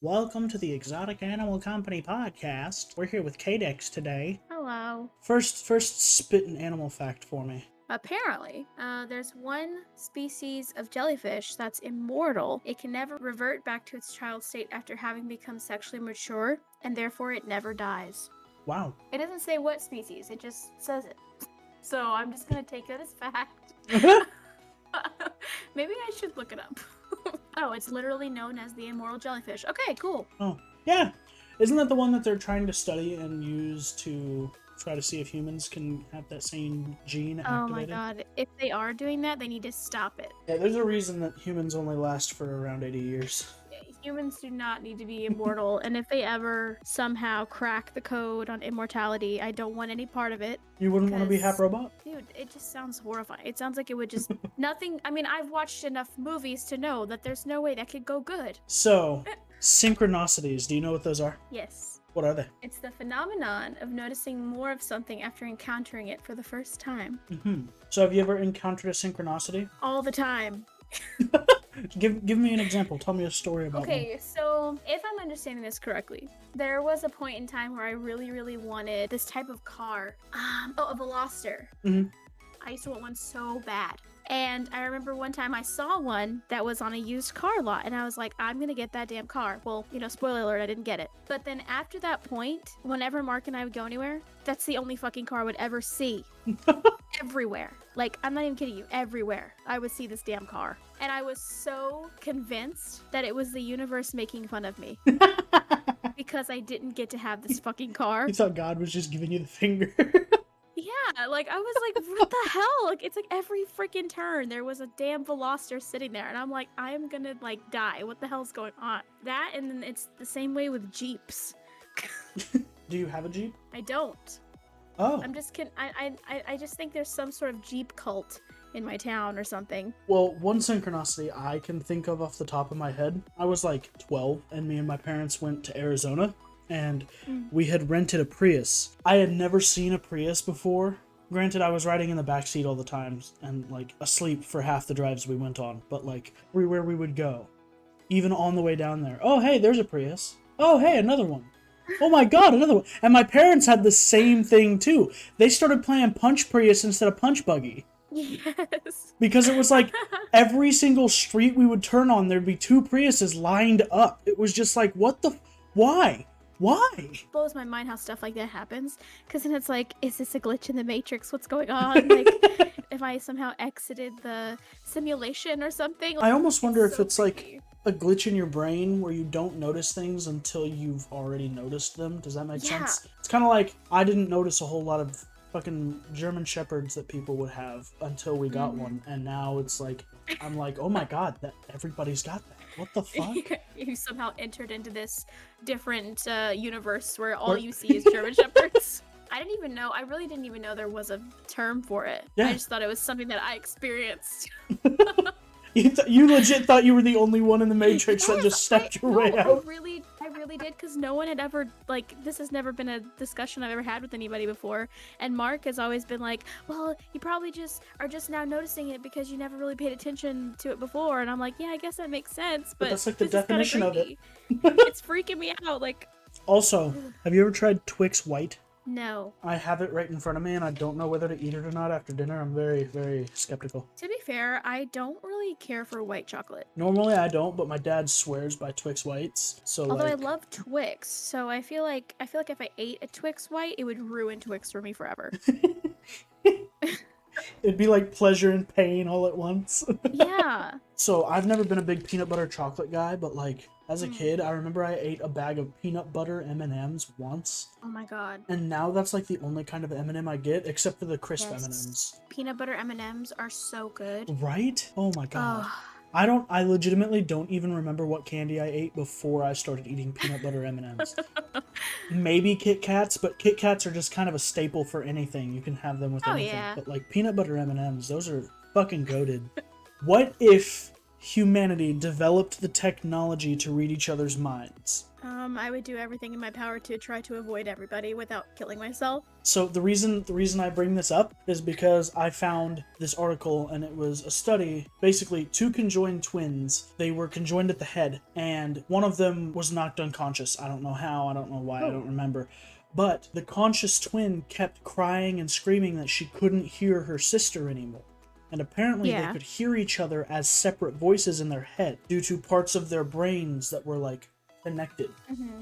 Welcome to the Exotic Animal Company podcast. We're here with Kadex today. Hello. First spit an animal fact for me. Apparently, there's one species of jellyfish that's immortal. It can never revert back to its child state after having become sexually mature, and therefore it never dies. Wow. It doesn't say what species, it just says it. So I'm just gonna take it as fact. Maybe I should look it up. Oh, it's literally known as the immortal jellyfish. Okay, cool. Oh, yeah. Isn't that the one that they're trying to study and use to try to see if humans can have that same gene activated? Oh my god. If they are doing that, they need to stop it. Yeah, there's a reason that humans only last for around 80 years. Humans do not need to be immortal, and if they ever somehow crack the code on immortality, I don't want any part of it. You wouldn't want to be half robot? Dude, it just sounds horrifying. It sounds like it would just nothing. I mean, I've watched enough movies to know that there's no way that could go good. So, synchronicities, do you know what those are? Yes. What are they? It's the phenomenon of noticing more of something after encountering it for the first time. So have you ever encountered a synchronicity? All the time. Give me an example. Tell me a story about Okay, so if I'm understanding this correctly, there was a point in time where I really wanted this type of car. A Veloster. I used to want one so bad. And I remember one time I saw one that was on a used car lot, and I was like, I'm gonna get that damn car. Well, spoiler alert, I didn't get it. But then after that point, whenever Mark and I would go anywhere, that's the only fucking car I would ever see. Everywhere. Like, I'm not even kidding you, everywhere I would see this damn car. And I was so convinced that it was the universe making fun of me. Because I didn't get to have this fucking car. You thought God was just giving you the finger. Yeah, like, I was like, what the hell? Like, it's like every freaking turn, there was a damn Veloster sitting there. And I'm like, I am gonna, like, die. What the hell's going on? That, and then it's the same way with Jeeps. Do you have a Jeep? I don't. Oh. I'm just kidding. I just think there's some sort of Jeep cult in my town or something. Well, one synchronicity I can think of off the top of my head. I was like 12, and me and my parents went to Arizona, and we had rented a Prius. I had never seen a Prius before. Granted, I was riding in the backseat all the time and, like, asleep for half the drives we went on, but, like, everywhere we would go, even on the way down there. Oh, hey, there's a Prius. Oh, hey, another one. Oh my god, another one. And my parents had the same thing, too. They started playing Punch Prius instead of Punch Buggy. Yes. Because it was like every single street we would turn on, there'd be two Priuses lined up. It was just like, what the... Why? Why? It blows my mind how stuff like that happens. Because then it's like, is this a glitch in the Matrix? What's going on? Like, if I somehow exited the simulation or something? Like, I almost wonder if it's creepy. like a glitch in your brain where you don't notice things until you've already noticed them. Does that make sense? It's kind of like, I didn't notice a whole lot of fucking German Shepherds that people would have until we got one. And now it's like, I'm like, oh my god, that everybody's got that. What the fuck? You somehow entered into this different universe where all you see is German Shepherds. I really didn't even know there was a term for it. Yeah. I just thought it was something that I experienced. You legit thought you were the only one in the Matrix that just stepped your way out. I really did, because no one had ever, like, this has never been a discussion I've ever had with anybody before. And Mark has always been like, well, you probably just are just now noticing it because you never really paid attention to it before. And I'm like, yeah, I guess that makes sense. But that's like the this is kinda definition of it. creepy. It's freaking me out. Like, Also, have you ever tried Twix White? no. I have it right in front of me, and I don't know whether to eat it or not after dinner. I'm very, very skeptical. To be fair, I don't really care for white chocolate. Normally I don't, but my dad swears by Twix Whites. So Although I like, love Twix, so I feel like if I ate a Twix White, it would ruin Twix for me forever. it'd be like pleasure and pain all at once. Yeah. So I've never been a big peanut butter chocolate guy, but like as a kid, I remember I ate a bag of peanut butter M&Ms once. Oh my god. And now that's like the only kind of M&M I get, except for the crisp Yes. M&Ms. Peanut butter M&Ms are so good. Right? Oh my god. Oh. I legitimately don't even remember what candy I ate before I started eating peanut butter M&Ms. Maybe Kit Kats, but Kit Kats are just kind of a staple for anything. You can have them with anything. Yeah. But like peanut butter M&Ms, those are fucking goated. What if humanity developed the technology to read each other's minds? I would do everything in my power to try to avoid everybody without killing myself. So the reason I bring this up is because I found this article, and it was a study. Basically, two conjoined twins. They were conjoined at the head, and one of them was knocked unconscious. I don't know how, I don't know why, I don't remember. But the conscious twin kept crying and screaming that she couldn't hear her sister anymore. And apparently they could hear each other as separate voices in their head due to parts of their brains that were like connected,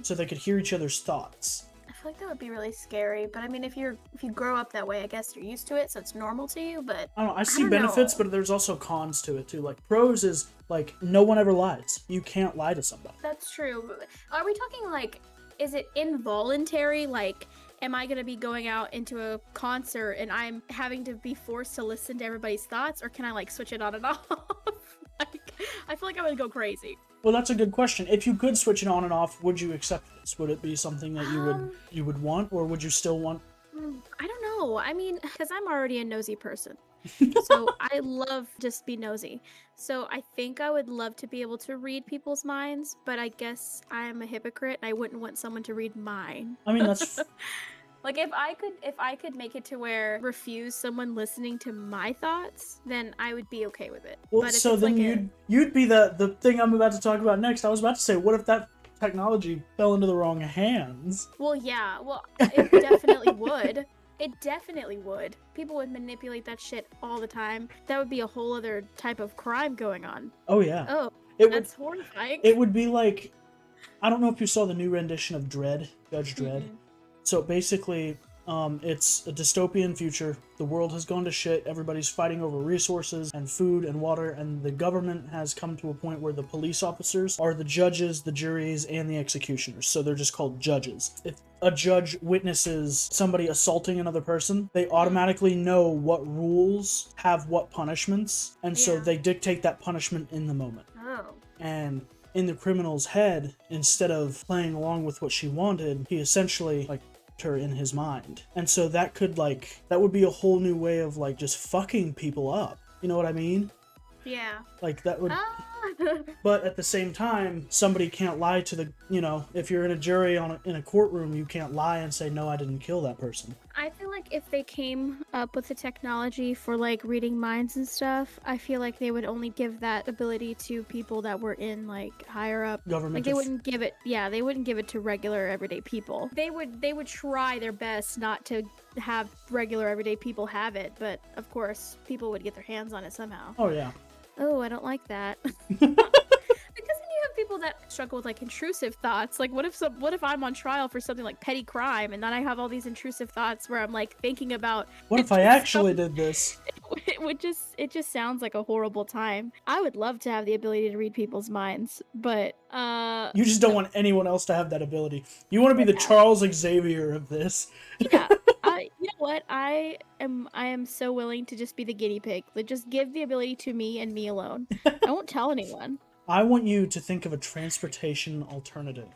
so they could hear each other's thoughts. I feel like that would be really scary, but I mean, if you grow up that way, I guess you're used to it, so it's normal to you. But I don't know, I see benefits, but there's also cons to it too. Like, pros is like no one ever lies. You can't lie to somebody. That's true. Are we talking like, is it involuntary? Like, am I gonna be going out into a concert and I'm having to be forced to listen to everybody's thoughts, or can I like switch it on and off? Like, I feel like I would go crazy. Well, that's a good question. If you could switch it on and off, would you accept this? Would it be something that you would want, or would you still want? I don't know. I mean, because I'm already a nosy person, so I love just be nosy. So I think I would love to be able to read people's minds, but I guess I'm a hypocrite. And I wouldn't want someone to read mine. I mean, that's like if I could make it to where refuse someone listening to my thoughts, then I would be okay with it. well. But if So it's then like you'd be the thing I'm about to talk about next. I was about to say, what if that technology fell into the wrong hands? Well, yeah. Well, it definitely would. It definitely would. People would manipulate that shit all the time. That would be a whole other type of crime going on. Oh yeah. Oh, that's horrifying. It would be like, I don't know if you saw the new rendition of Dredd, Judge Dredd. So basically, it's a dystopian future. The world has gone to shit. Everybody's fighting over resources and food and water, and the government has come to a point where the police officers are the judges, the juries, and the executioners. So they're just called judges. If a judge witnesses somebody assaulting another person, they automatically know what rules have what punishments, and so they dictate that punishment in the moment. Oh. And in the criminal's head, instead of playing along with what she wanted, he essentially like her in his mind. And so that would be a whole new way of like just fucking people up. You know what I mean? Yeah. Like that would but at the same time, somebody can't lie to the, if you're in a jury in a courtroom, you can't lie and say, no, I didn't kill that person. I feel like if they came up with the technology for like reading minds and stuff, I feel like they would only give that ability to people that were in like higher up government. Like they wouldn't give it to regular everyday people. They would try their best not to have regular everyday people have it, but of course people would get their hands on it somehow. Oh yeah. Oh, I don't like that. Because then you have people that struggle with like intrusive thoughts. Like what if I'm on trial for something like petty crime, and then I have all these intrusive thoughts where I'm like thinking about what if I actually did this? It just sounds like a horrible time. I would love to have the ability to read people's minds, but you just don't want anyone else to have that ability. You want to be the Charles Xavier of this. Yeah. You know what? I am so willing to just be the guinea pig. Like, just give the ability to me and me alone. I won't tell anyone. I want you to think of a transportation alternative.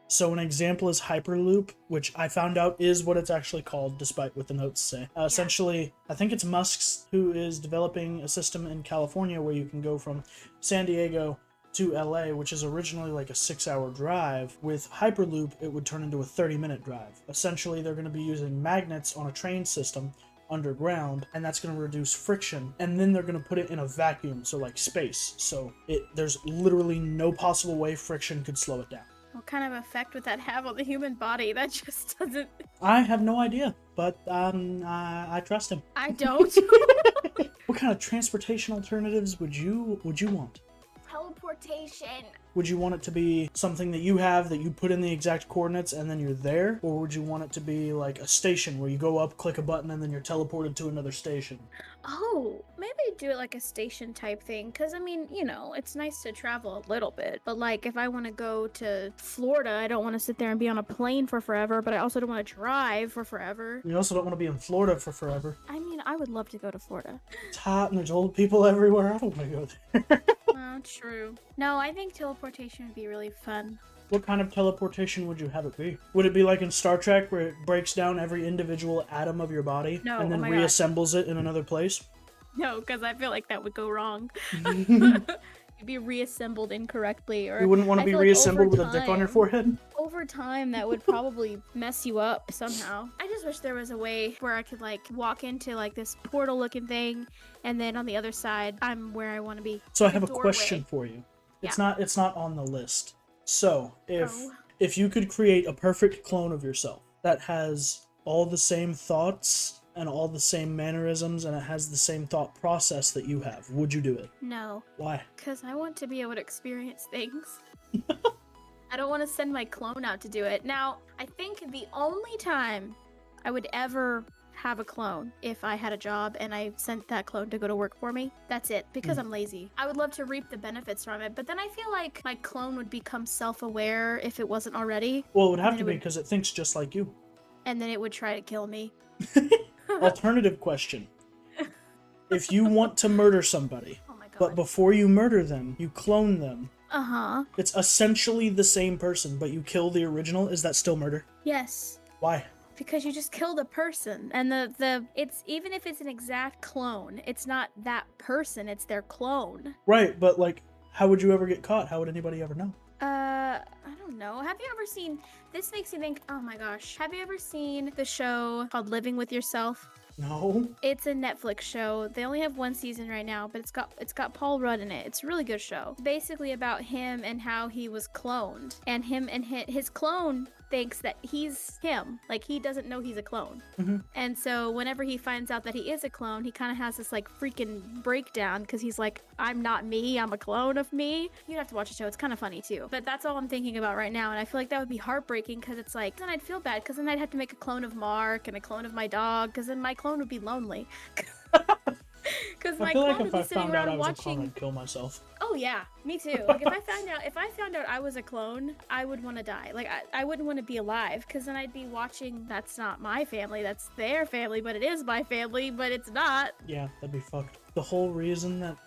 So an example is Hyperloop, which I found out is what it's actually called, despite what the notes say. Essentially, I think it's Musk's who is developing a system in California where you can go from San Diego to LA, which is originally like a 6-hour drive. With Hyperloop, it would turn into a 30-minute drive. Essentially, they're going to be using magnets on a train system underground, and that's going to reduce friction, and then they're going to put it in a vacuum, so like space. So there's literally no possible way friction could slow it down. What kind of effect would that have on the human body? That just doesn't... I have no idea, but I trust him. I don't. What kind of transportation alternatives would you want? Teleportation. Would you want it to be something that you have that you put in the exact coordinates and then you're there? Or would you want it to be like a station where you go up, click a button, and then you're teleported to another station? Oh, maybe do it like a station type thing. Because, I mean, it's nice to travel a little bit. But, like, if I want to go to Florida, I don't want to sit there and be on a plane for forever. But I also don't want to drive for forever. You also don't want to be in Florida for forever. I mean, I would love to go to Florida. It's hot and there's old people everywhere. I don't want to go there. True. No, I think teleportation would be really fun. What kind of teleportation would you have it be? Would it be like in Star Trek where it breaks down every individual atom of your body and then reassembles it in another place? No, because I feel like that would go wrong. You'd be reassembled incorrectly, or You wouldn't want to I be feel like reassembled over with a dick on your time- forehead? Over time, that would probably mess you up somehow. I just wish there was a way where I could like walk into like this portal looking thing, and then on the other side, I'm where I want to be. So I Like have a doorway. question for you. It's not on the list. So Oh. if you could create a perfect clone of yourself that has all the same thoughts and all the same mannerisms and it has the same thought process that you have, would you do it? No. Why? Because I want to be able to experience things. I don't want to send my clone out to do it. Now, I think the only time I would ever have a clone if I had a job and I sent that clone to go to work for me. That's it, because I'm lazy. I would love to reap the benefits from it, but then I feel like my clone would become self-aware if it wasn't already. Well, it would have to be because it thinks just like you. And then it would try to kill me. Alternative question. If you want to murder somebody, Oh my god. but before you murder them, you clone them. Uh-huh. It's essentially the same person, but you kill the original. Is that still murder? Yes. Why? Because you just killed a person, and it's even if it's an exact clone, it's not that person, it's their clone. Right, but like, how would you ever get caught? How would anybody ever know? I don't know. Have you ever seen, this makes me think, oh my gosh, have you ever seen the show called Living with Yourself? No. It's a Netflix show. They only have one season right now, but it's got Paul Rudd in it. It's a really good show. Basically about him and how he was cloned, and him and his clone thinks that he's him. Like, he doesn't know he's a clone. Mm-hmm. And so whenever he finds out that he is a clone, he kind of has this like freaking breakdown because he's like, I'm not me, I'm a clone of me. You'd have to watch the show. It's kind of funny too. But that's all I'm thinking about right now, and I feel like that would be heartbreaking because it's like, then I'd feel bad because then I'd have to make a clone of Mark and a clone of my dog because then my clone would be lonely. Because my I feel clone like would if be I sitting found out around I was a clone, watching. I'd kill myself. Oh yeah, me too. Like if I found out I was a clone, I would want to die. Like I wouldn't want to be alive because then I'd be watching. That's not my family. That's their family, but it is my family, but it's not. Yeah, that'd be fucked. The whole reason that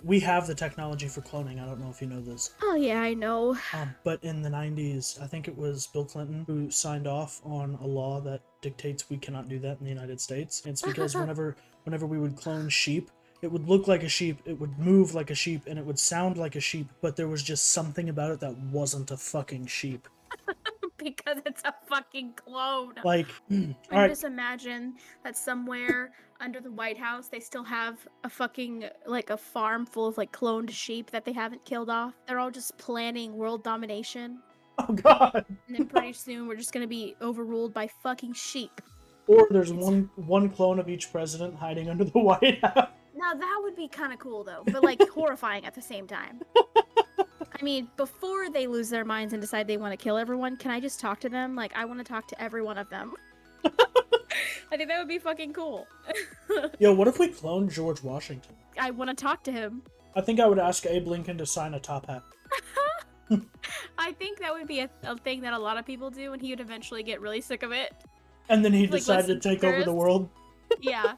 we have the technology for cloning. I don't know if you know this. Oh yeah, I know. But in the 90s, I think it was Bill Clinton who signed off on a law that dictates we cannot do that in the United States. It's because whenever we would clone sheep, it would look like a sheep, it would move like a sheep, and it would sound like a sheep, but there was just something about it that wasn't a fucking sheep. Because it's a fucking clone. Like, I alright, just imagine that somewhere under the White House, they still have a fucking, like, a farm full of, like, cloned sheep that they haven't killed off. They're all just planning world domination. oh god! And then pretty soon, we're just gonna be overruled by fucking sheep. Or there's one clone of each president hiding under the White House. Now, that would be kind of cool, though, but, like, horrifying at the same time. I mean, before they lose their minds and decide they want to kill everyone, can I just talk to them? Like, I want to talk to every one of them. I think that would be fucking cool. Yo, what if we cloned George Washington? I want to talk to him. I think I would ask Abe Lincoln to sign a top hat. I think that would be a thing that a lot of people do, and he would eventually get really sick of it. And then he Like, decided to listen take over the first. world. Yeah.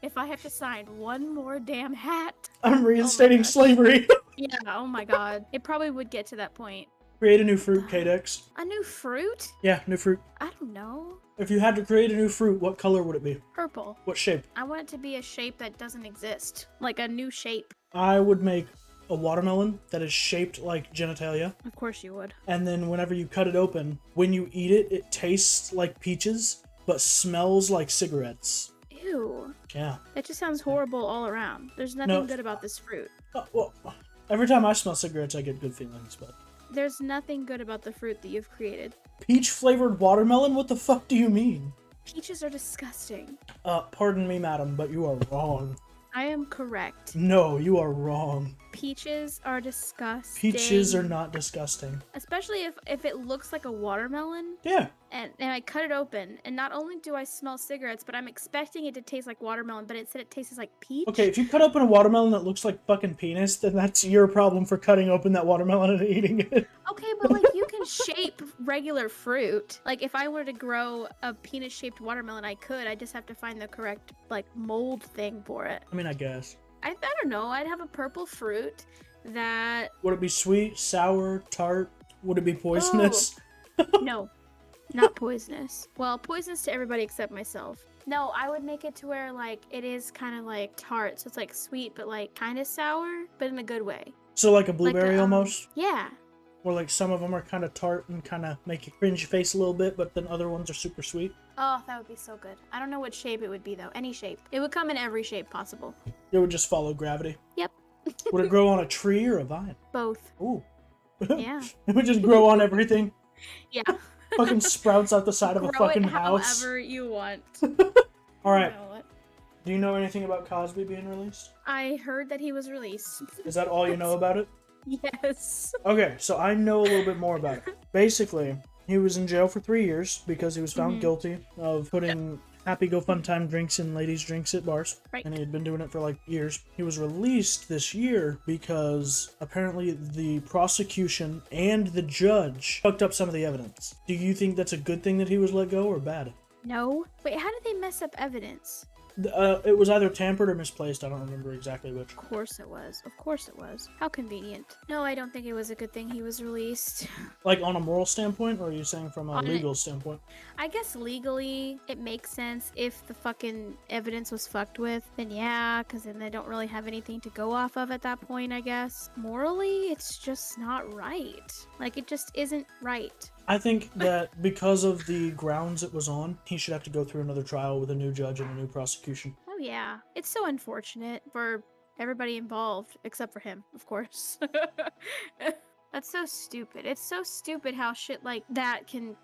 If I have to sign one more damn hat. I'm reinstating gosh. slavery. Yeah, oh my god. It probably would get to that point. Create a new fruit, K-Dex. A new fruit? Yeah, new fruit. I don't know. If you had to create a new fruit, what color would it be? Purple. What shape? I want it to be a shape that doesn't exist. Like a new shape. I would make a watermelon that is shaped like genitalia. Of course you would. And then whenever you cut it open, when you eat it, it tastes like peaches, but smells like cigarettes. Ew. Yeah. That just sounds horrible all around. There's nothing good about this fruit. Well, every time I smell cigarettes, I get good feelings, but... There's nothing good about the fruit that you've created. Peach-flavored watermelon? What the fuck do you mean? Peaches are disgusting. Pardon me, madam, but you are wrong. I am correct. No, you are wrong. Peaches are disgusting. Peaches are not disgusting. Especially if it looks like a watermelon. Yeah. And I cut it open, and not only do I smell cigarettes, but I'm expecting it to taste like watermelon, but it said it tastes like peach. Okay, if you cut open a watermelon that looks like fucking penis, then that's your problem for cutting open that watermelon and eating it. Okay, but like you can shape regular fruit. Like if I were to grow a penis-shaped watermelon, I could. I just have to find the correct like mold thing for it. I mean, I guess. I don't know. I'd have a purple fruit that... Would it be sweet, sour, tart? Would it be poisonous? No, not poisonous. Well, poisonous to everybody except myself. No, I would make it to where like it is kind of like tart, so it's like sweet but like kind of sour, but in a good way. So like a blueberry almost? Yeah. Or like some of them are kind of tart and kind of make you cringe your face a little bit, but then other ones are super sweet. Oh, that would be so good. I don't know what shape it would be though. Any shape. It would come in every shape possible. It would just follow gravity. Yep. Would it grow on a tree or a vine? Both. Ooh. Yeah. It would just grow on everything. Yeah. Fucking sprouts out the side of a fucking house. However you want. All right. Do you know anything about Cosby being released? I heard that he was released. Is that all you know about it? Yes. Okay, so I know a little bit more about it. Basically, he was in jail for 3 years because he was found guilty of putting happy go fun time drinks in ladies' drinks at bars. Right. And he had been doing it for like years. He was released this year because apparently the prosecution and the judge fucked up some of the evidence. Do you think that's a good thing that he was let go or bad? No. Wait, how did they mess up evidence? It was either tampered or misplaced. I don't remember exactly which. Of course it was. Of course it was. How convenient. No, I don't think it was a good thing he was released. Like on a moral standpoint, or are you saying from a legal standpoint? I guess legally it makes sense. If the fucking evidence was fucked with, then yeah, because then they don't really have anything to go off of at that point, I guess. Morally, it's just not right. Like, it just isn't right. I think that because of the grounds it was on, he should have to go through another trial with a new judge and a new prosecution. Oh yeah, it's so unfortunate for everybody involved, except for him, of course. That's so stupid. It's so stupid how shit like that can...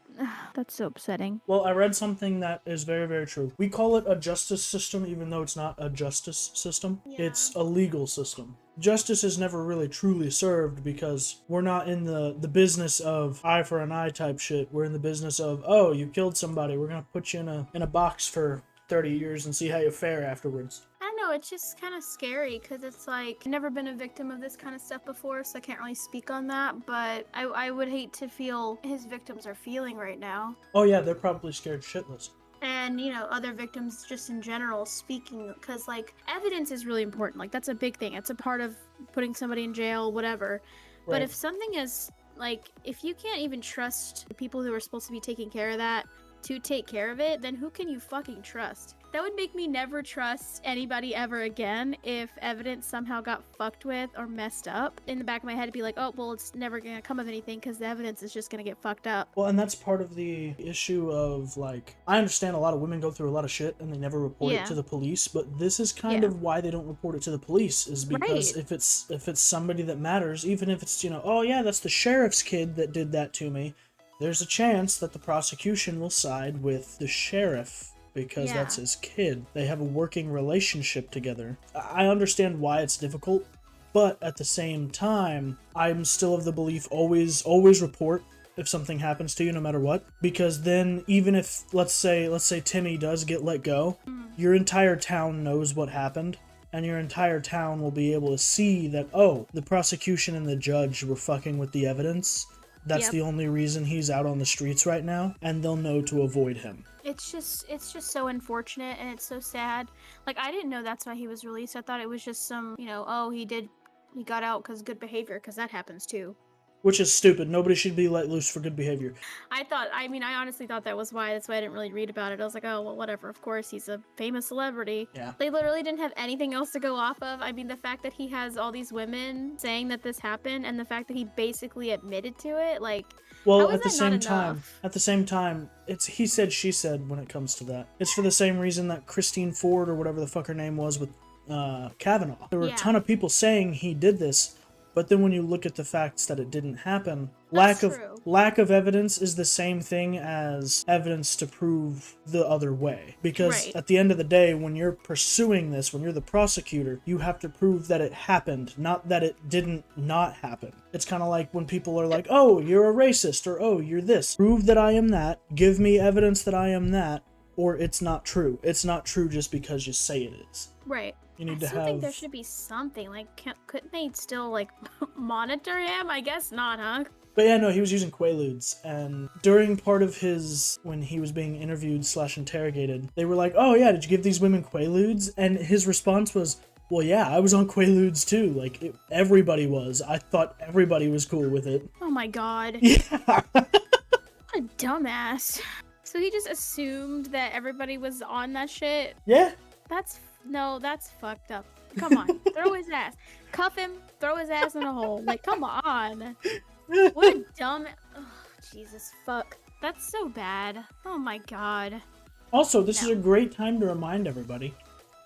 That's so upsetting. Well, I read something that is very, very true. We call it a justice system, even though it's not a justice system. Yeah. It's a legal system. Justice is never really truly served because we're not in the business of eye for an eye type shit. We're in the business of, oh, you killed somebody. We're going to put you in a box for 30 years and see how you fare afterwards. I know, it's just kind of scary because it's like, I've never been a victim of this kind of stuff before, so I can't really speak on that, but I would hate to feel his victims are feeling right now. Oh yeah, they're probably scared shitless. And, you know, other victims just in general speaking, because, like, evidence is really important. Like, that's a big thing. It's a part of putting somebody in jail, whatever. Right. But if something is, like, if you can't even trust the people who are supposed to be taking care of that to take care of it, then who can you fucking trust? That would make me never trust anybody ever again if evidence somehow got fucked with or messed up. In the back of my head, it'd be like, oh, well, it's never gonna come of anything because the evidence is just gonna get fucked up. Well, and that's part of the issue of, like, I understand a lot of women go through a lot of shit and they never report it to the police, but this is kind of why they don't report it to the police, is because if it's somebody that matters, even if it's, you know, oh yeah, that's the sheriff's kid that did that to me, there's a chance that the prosecution will side with the sheriff because that's his kid. They have a working relationship together. I understand why it's difficult, but at the same time, I'm still of the belief always report if something happens to you, no matter what. Because then even if, let's say Timmy does get let go, your entire town knows what happened. And your entire town will be able to see that, oh, the prosecution and the judge were fucking with the evidence. That's the only reason he's out on the streets right now, and they'll know to avoid him. It's just so unfortunate, and it's so sad. Like, I didn't know that's why he was released. I thought it was just some, you know, oh, he got out because good behavior, because that happens too. Which is stupid. Nobody should be let loose for good behavior. I honestly thought that was why. That's why I didn't really read about it. I was like, oh, well, whatever. Of course, he's a famous celebrity. Yeah. They literally didn't have anything else to go off of. I mean, the fact that he has all these women saying that this happened, and the fact that he basically admitted to it, like, well, at the same time, it's he said, she said when it comes to that. It's for the same reason that Christine Ford, or whatever the fuck her name was, with Kavanaugh. There were a ton of people saying he did this. But then when you look at the facts that it didn't happen, lack of evidence is the same thing as evidence to prove the other way. Because at the end of the day, when you're pursuing this, when you're the prosecutor, you have to prove that it happened, not that it didn't not happen. It's kind of like when people are like, oh, you're a racist, or oh, you're this. Prove that I am that. Give me evidence that I am that, or it's not true. It's not true just because you say it is. Right. You need to have... I think there should be something, like, couldn't they still, like, monitor him? I guess not, huh? But yeah, no, he was using Quaaludes, and during part of his, when he was being interviewed / interrogated, they were like, oh yeah, did you give these women Quaaludes? And his response was, well yeah, I was on Quaaludes too, like, everybody was. I thought everybody was cool with it. Oh my god. Yeah. What a dumbass. So he just assumed that everybody was on that shit? Yeah. That's fucked up. Come on, throw his ass, cuff him, throw his ass in a hole. Like, come on. What a dumb. Oh, Jesus fuck. That's so bad. Oh my god. Also, this is No. a great time to remind everybody.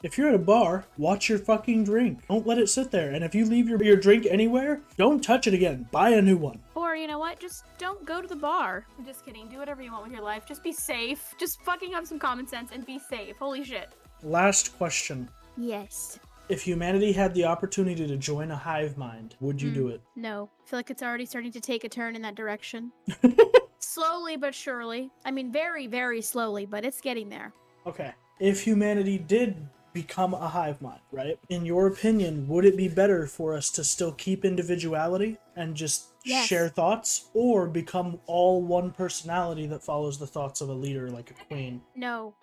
If you're at a bar, watch your fucking drink. Don't let it sit there. And if you leave your drink anywhere, don't touch it again. Buy a new one. Or, you know what? Just don't go to the bar. I'm just kidding. Do whatever you want with your life. Just be safe. Just fucking have some common sense and be safe. Holy shit. Last question. Yes. If humanity had the opportunity to join a hive mind, would you do it? No. I feel like it's already starting to take a turn in that direction. Slowly but surely. I mean, very, very slowly, but it's getting there. Okay. If humanity did become a hive mind, right? In your opinion, would it be better for us to still keep individuality and just share thoughts, or become all one personality that follows the thoughts of a leader like a queen? No.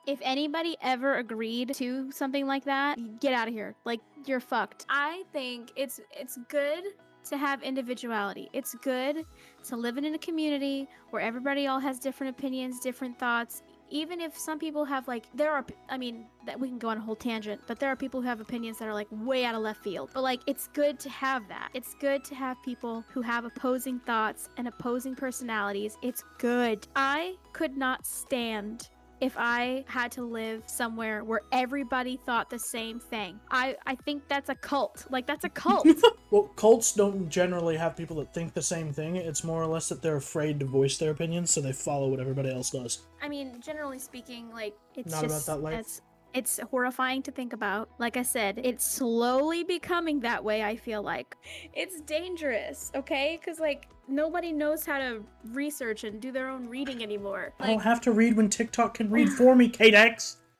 If anybody ever agreed to something like that, get out of here. Like, you're fucked. I think it's good to have individuality. It's good to live in a community where everybody all has different opinions, different thoughts. Even if some people have that we can go on a whole tangent, but there are people who have opinions that are like way out of left field. But like, it's good to have that. It's good to have people who have opposing thoughts and opposing personalities. It's good. I could not stand if I had to live somewhere where everybody thought the same thing. I think that's a cult. Like, that's a cult. Well, cults don't generally have people that think the same thing. It's more or less that they're afraid to voice their opinions, so they follow what everybody else does. I mean, generally speaking, like, it's Not just about that life. it's horrifying to think about. Like I said, it's slowly becoming that way, I feel like. It's dangerous, okay? Because, like, nobody knows how to research and do their own reading anymore. I don't have to read when TikTok can read for me, Kate.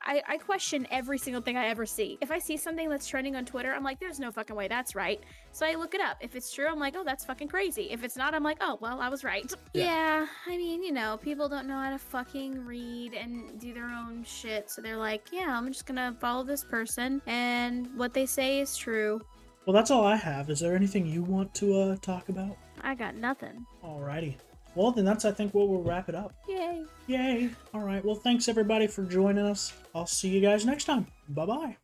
I question every single thing I ever see. If I see something that's trending on Twitter, I'm like, there's no fucking way that's right. So I look it up. If it's true, I'm like, oh, that's fucking crazy. If it's not, I'm like, oh, well, I was right. Yeah, I mean, you know, people don't know how to fucking read and do their own shit. So they're like, yeah, I'm just gonna follow this person and what they say is true. Well, that's all I have. Is there anything you want to talk about? I got nothing. Alrighty. Well, then that's, I think, what we'll wrap it up. Yay. Yay. Alright, well, thanks everybody for joining us. I'll see you guys next time. Bye-bye.